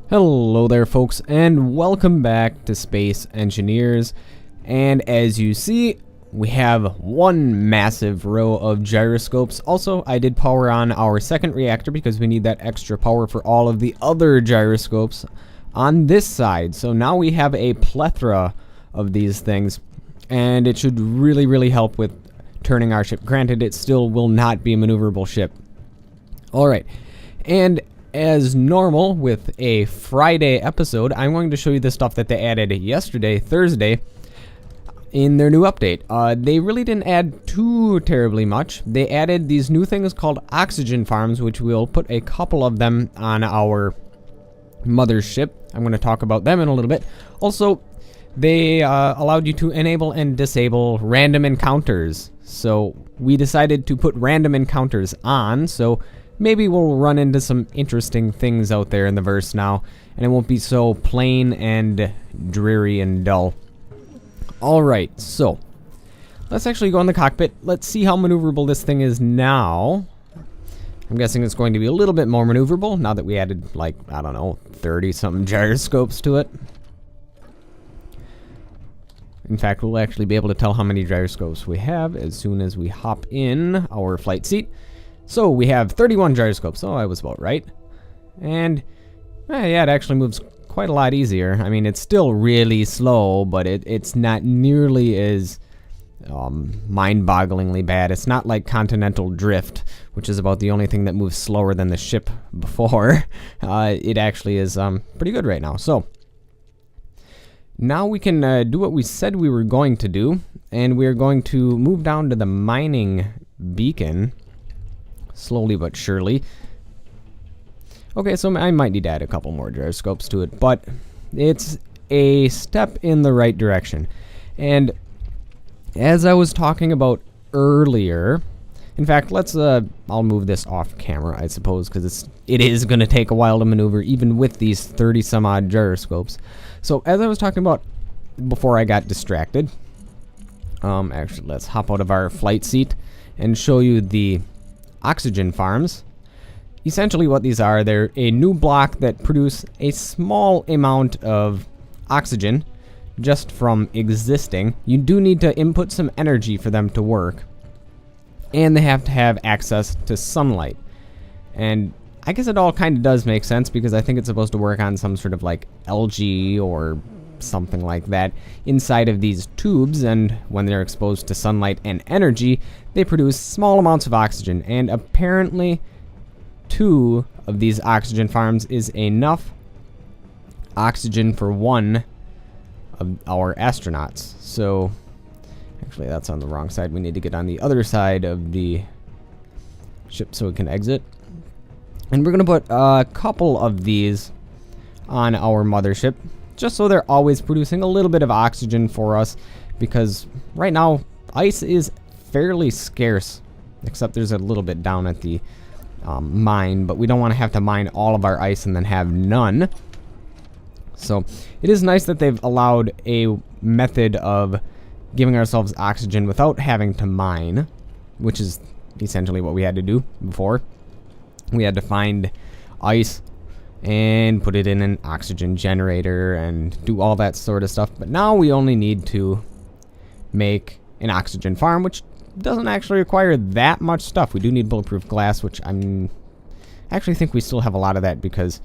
Hello there folks, and welcome back to Space Engineers. And as you see, we have one massive row of gyroscopes. Also, I did power on our second reactor because we need that extra power for all of the other gyroscopes on this side. So now we have a plethora of these things, and it should really help with turning our ship. Granted, it still will not be a maneuverable ship. Alright, and as normal with a Friday episode, I'm going to show you the stuff that they added yesterday, Thursday, in their new update. They really didn't add too terribly much. They added these new things called oxygen farms, which we'll put a couple of them on our mothership. I'm going to talk about them in a little bit. Also, they allowed you to enable and disable random encounters. So we decided to put random encounters on, so maybe we'll run into some interesting things out there in the verse now, and it won't be so plain and dreary and dull. Alright, so let's actually go in the cockpit. Let's see how maneuverable this thing is now. I'm guessing it's going to be a little bit more maneuverable now that we added, like, I don't know, 30-something gyroscopes to it. In fact, we'll actually be able to tell how many gyroscopes we have as soon as we hop in our flight seat. So we have 31 gyroscopes. Oh, I was about right. And yeah, it actually moves quite a lot easier. I mean, it's still really slow, but it's not nearly as mind-bogglingly bad. It's not like continental drift, which is about the only thing that moves slower than the ship before. It actually is pretty good right now. So now we can do what we said we were going to do, and we're going to move down to the mining beacon. Slowly but surely. Okay, so I might need to add a couple more gyroscopes to it, but it's a step in the right direction. And as I was talking about earlier, in fact, I'll move this off camera, I suppose, because it is going to take a while to maneuver, even with these 30 some odd gyroscopes. So as I was talking about before I got distracted, actually let's hop out of our flight seat and show you the oxygen farms. Essentially what these are, they're a new block that produce a small amount of oxygen just from existing. You do need to input some energy for them to work, and they have to have access to sunlight. And I guess it all kind of does make sense, because I think it's supposed to work on some sort of like algae or something like that inside of these tubes, and when they're exposed to sunlight and energy, they produce small amounts of oxygen. And apparently 2 of these oxygen farms is enough oxygen for one of our astronauts. So actually that's on the wrong side. We need to get on the other side of the ship so we can exit. And we're gonna put a couple of these on our mothership, just so they're always producing a little bit of oxygen for us, because right now ice is fairly scarce, except there's a little bit down at the mine, but we don't want to have to mine all of our ice and then have none. So it is nice that they've allowed a method of giving ourselves oxygen without having to mine, which is essentially what we had to do before. We had to find ice and put it in an oxygen generator and do all that sort of stuff. But now we only need to make an oxygen farm, which doesn't actually require that much stuff. We do need bulletproof glass, which I actually think we still have a lot of that, because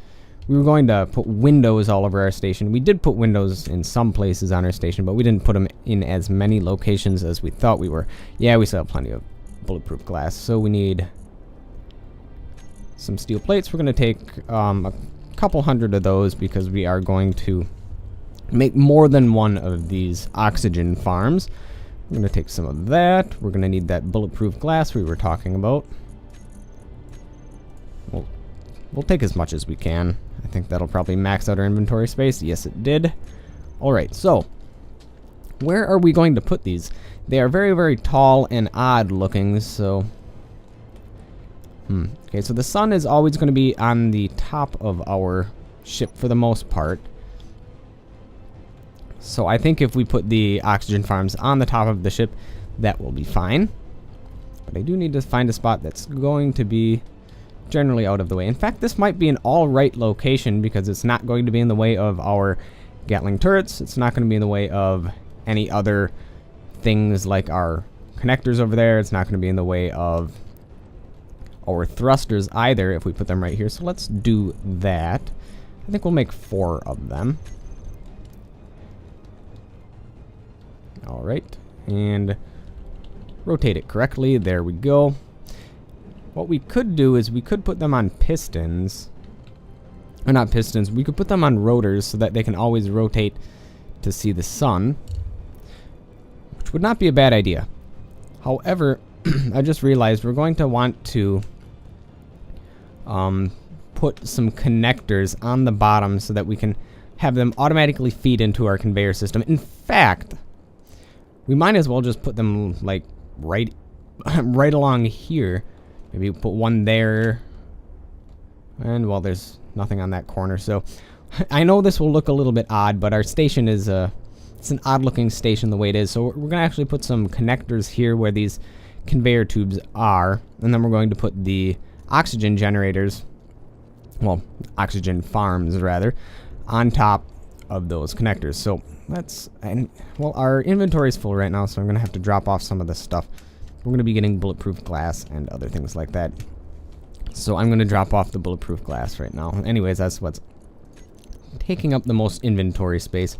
we were going to put windows all over our station. We did put windows in some places on our station, but we didn't put them in as many locations as we thought we were. Yeah, we still have plenty of bulletproof glass, so we need some steel plates. We're going to take a couple hundred of those, because we are going to make more than one of these oxygen farms. We're going to take some of that. We're going to need that bulletproof glass we were talking about. We'll take as much as we can. I think that'll probably max out our inventory space. Yes, it did. Alright, so where are we going to put these? They are very tall and odd looking, so okay, so the sun is always going to be on the top of our ship for the most part. So I think if we put the oxygen farms on the top of the ship, that will be fine. But I do need to find a spot that's going to be generally out of the way. In fact, this might be an all-right location because it's not going to be in the way of our Gatling turrets. It's not going to be in the way of any other things like our connectors over there. It's not going to be in the way of our thrusters either if we put them right here. So let's do that. I think we'll make 4 of them. Alright, and rotate it correctly. There we go. What we could do is we could put them on pistons. Or not pistons, we could put them on rotors so that they can always rotate to see the sun, which would not be a bad idea. However, I just realized we're going to want to put some connectors on the bottom so that we can have them automatically feed into our conveyor system. In fact, we might as well just put them like right along here. Maybe put one there. And well, there's nothing on that corner. So I know this will look a little bit odd, but our station is it's an odd looking station the way it is. So we're going to actually put some connectors here where these conveyor tubes are. And then we're going to put the oxygen generators, well, oxygen farms rather, on top of those connectors. So well, our inventory is full right now, so I'm going to have to drop off some of this stuff. We're going to be getting bulletproof glass and other things like that. So I'm going to drop off the bulletproof glass right now. Anyways, that's what's taking up the most inventory space.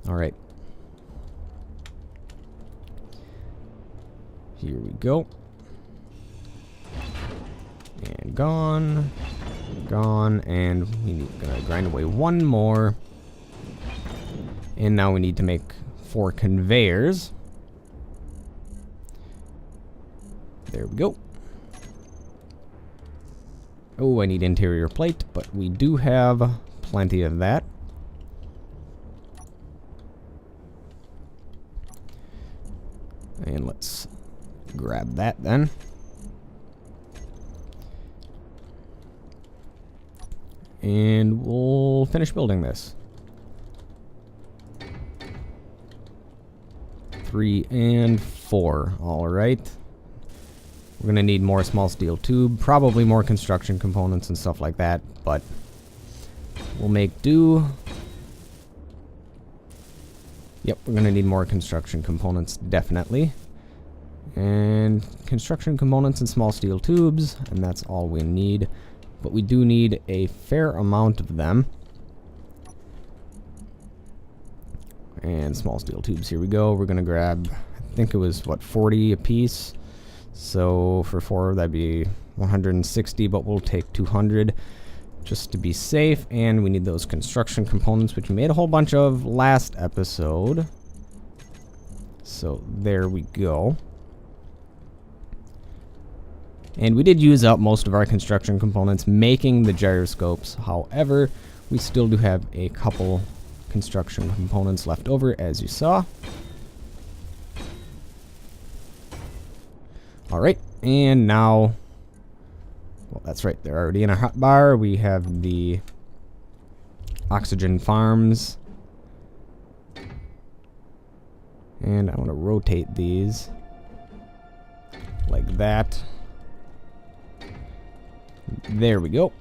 Alright. Here we go. And gone. Gone. And we're going to grind away one more. And now we need to make 4 conveyors. There we go. Oh, I need interior plate, but we do have plenty of that. And let's grab that then. And we'll finish building this. 3 and 4. All right. We're going to need more small steel tube, probably more construction components and stuff like that, but we'll make do. Yep, we're going to need more construction components, definitely. And construction components and small steel tubes, and that's all we need. But we do need a fair amount of them. And small steel tubes, here we go. We're going to grab, I think it was, what, 40 a piece? So for 4, that'd be 160, but we'll take 200 just to be safe. And we need those construction components, which we made a whole bunch of last episode. So there we go. And we did use up most of our construction components making the gyroscopes. However, we still do have a couple construction components left over, as you saw. Alright, and now, well, that's right, they're already in our hotbar. We have the oxygen farms. And I want to rotate these like that. There we go.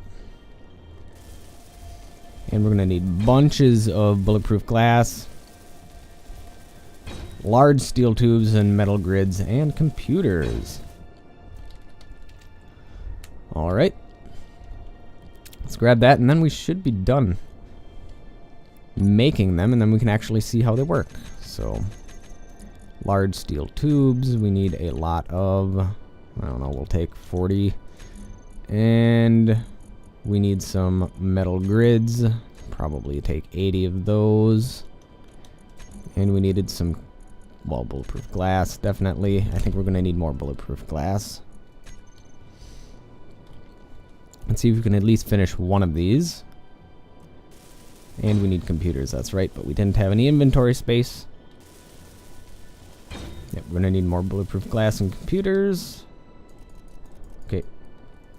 And we're going to need bunches of bulletproof glass, large steel tubes and metal grids, and computers. Alright. Let's grab that, and then we should be done making them, and then we can actually see how they work. So, large steel tubes, we need a lot of, I don't know, we'll take 40. And we need some metal grids, probably take 80 of those. And we needed some, well, bulletproof glass, definitely. I think we're going to need more bulletproof glass. Let's see if we can at least finish one of these. And we need computers, that's right, but we didn't have any inventory space. Yep, we're going to need more bulletproof glass and computers. Okay.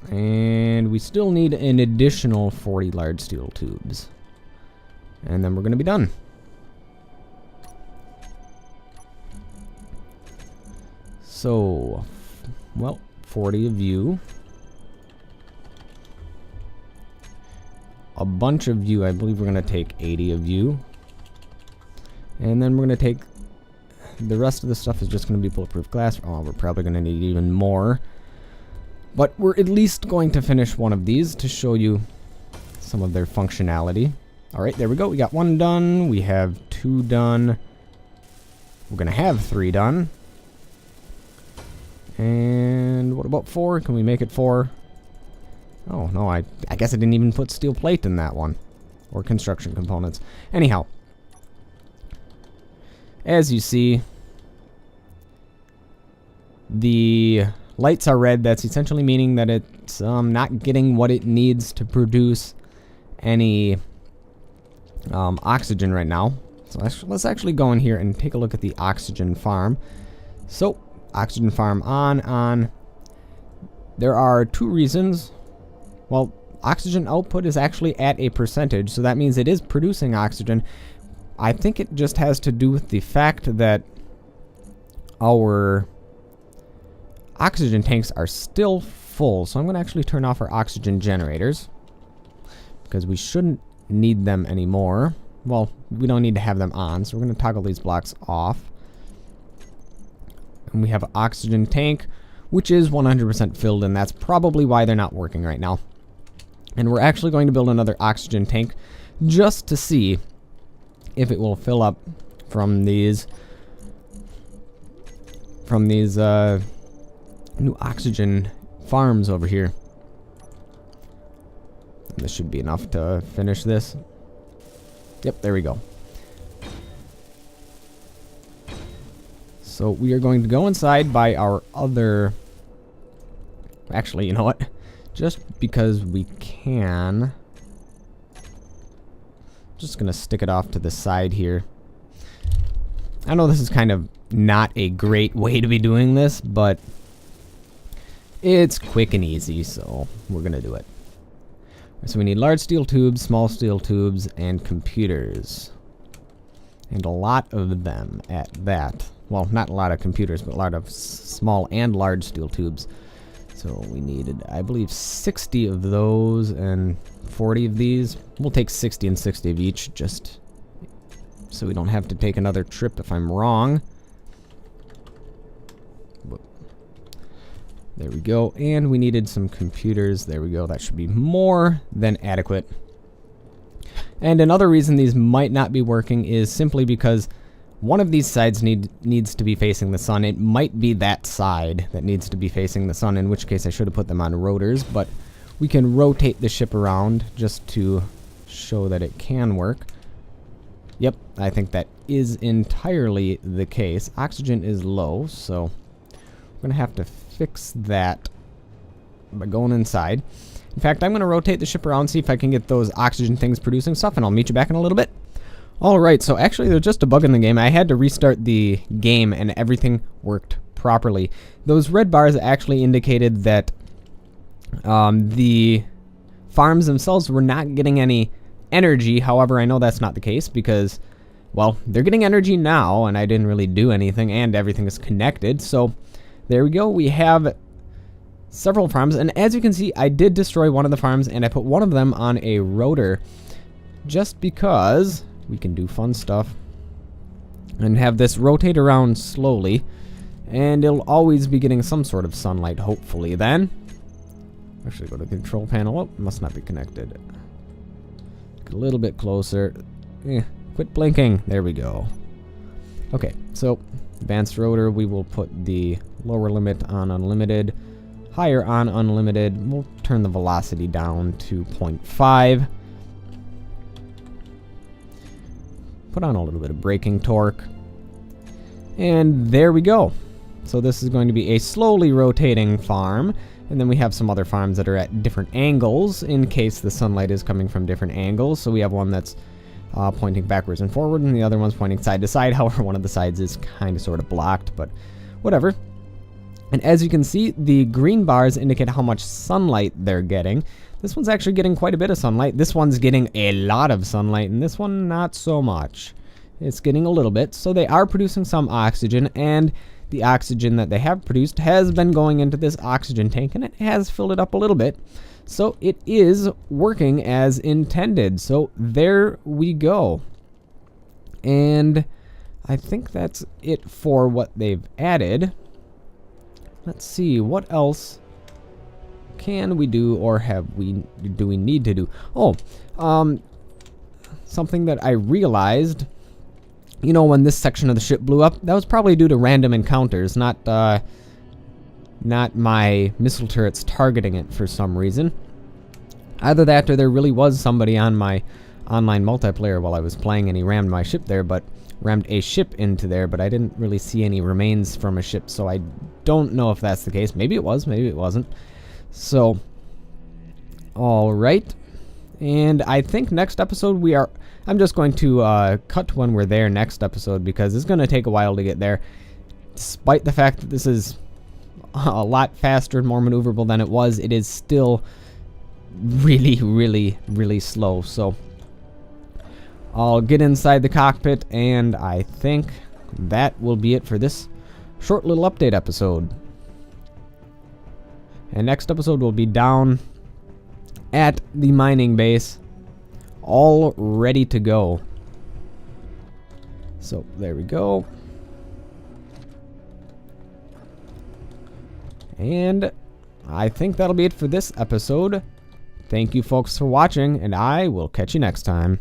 And we still need an additional 40 large steel tubes. And then we're going to be done. So, well, 40 of you. a bunch of you. I believe we're going to take 80 of you. And then we're going to take... The rest of the stuff is just going to be bulletproof glass. Oh, we're probably going to need even more. But we're at least going to finish one of these to show you some of their functionality. Alright, there we go. We got 1 done. We have 2 done. We're going to have 3 done. And what about 4? Can we make it 4? Oh, no, I guess I didn't even put steel plate in that one. Or construction components. Anyhow. As you see, the lights are red. That's essentially meaning that it's not getting what it needs to produce any oxygen right now. So let's actually go in here and take a look at the oxygen farm. So, oxygen farm on. There are 2 reasons. Well, oxygen output is actually at a percentage, so that means it is producing oxygen. I think it just has to do with the fact that our oxygen tanks are still full. So I'm going to actually turn off our oxygen generators because we shouldn't need them anymore. Well, we don't need to have them on, so we're going to toggle these blocks off. And we have an oxygen tank, which is 100% filled, and that's probably why they're not working right now. And we're actually going to build another oxygen tank just to see if it will fill up from these new oxygen farms over here. And this should be enough to finish this. Yep, there we go. So we are going to go inside by our other... Actually, you know what? Just because we can... Just gonna stick it off to the side here. I know this is kind of not a great way to be doing this, but it's quick and easy, so we're gonna do it. So we need large steel tubes, small steel tubes, and computers. And a lot of them at that. Well, not a lot of computers, but a lot of small and large steel tubes. So we needed, I believe, 60 of those and 40 of these. We'll take 60 and 60 of each, just so we don't have to take another trip if I'm wrong. There we go. And we needed some computers. There we go. That should be more than adequate. And another reason these might not be working is simply because one of these sides needs to be facing the sun. It might be that side that needs to be facing the sun, in which case I should have put them on rotors, but we can rotate the ship around just to show that it can work. Yep, I think that is entirely the case. Oxygen is low, so we're going to have to fix that by going inside. In fact, I'm going to rotate the ship around, see if I can get those oxygen things producing stuff, and I'll meet you back in a little bit. Alright, so actually there's just a bug in the game. I had to restart the game and everything worked properly. Those red bars actually indicated that the farms themselves were not getting any energy. However, I know that's not the case because, well, they're getting energy now and I didn't really do anything and everything is connected. So there we go. We have several farms, and as you can see, I did destroy one of the farms and I put one of them on a rotor just because we can do fun stuff and have this rotate around slowly, and it'll always be getting some sort of sunlight, hopefully. Then actually go to the control panel. Oh, must not be connected. Get a little bit closer. Quit blinking. There we go. Okay, so advanced rotor, we will put the lower limit on unlimited, higher on unlimited. We'll turn the velocity down to 0.5. Put on a little bit of braking torque. And there we go. So this is going to be a slowly rotating farm. And then we have some other farms that are at different angles in case the sunlight is coming from different angles. So we have one that's pointing backwards and forward, and the other one's pointing side to side. However, one of the sides is kind of sort of blocked, but whatever. And as you can see, the green bars indicate how much sunlight they're getting. This one's actually getting quite a bit of sunlight. This one's getting a lot of sunlight, and this one not so much. It's getting a little bit. So they are producing some oxygen, and the oxygen that they have produced has been going into this oxygen tank, and it has filled it up a little bit. So it is working as intended. So there we go. And I think that's it for what they've added. Let's see, what else can we do, or do we need to do? Oh, something that I realized, you know, when this section of the ship blew up, that was probably due to random encounters, not my missile turrets targeting it for some reason. Either that, or there really was somebody on my online multiplayer while I was playing, and he rammed my ship there, but rammed a ship into there, but I didn't really see any remains from a ship, so I don't know if that's the case. Maybe it was, maybe it wasn't. So, alright. And I think next episode I'm just going to cut when we're there next episode, because it's going to take a while to get there. Despite the fact that this is a lot faster and more maneuverable than it was, it is still really, really, really slow. So I'll get inside the cockpit, and I think that will be it for this short little update episode. And next episode will be down at the mining base, all ready to go. So there we go. And I think that'll be it for this episode. Thank you folks for watching, and I will catch you next time.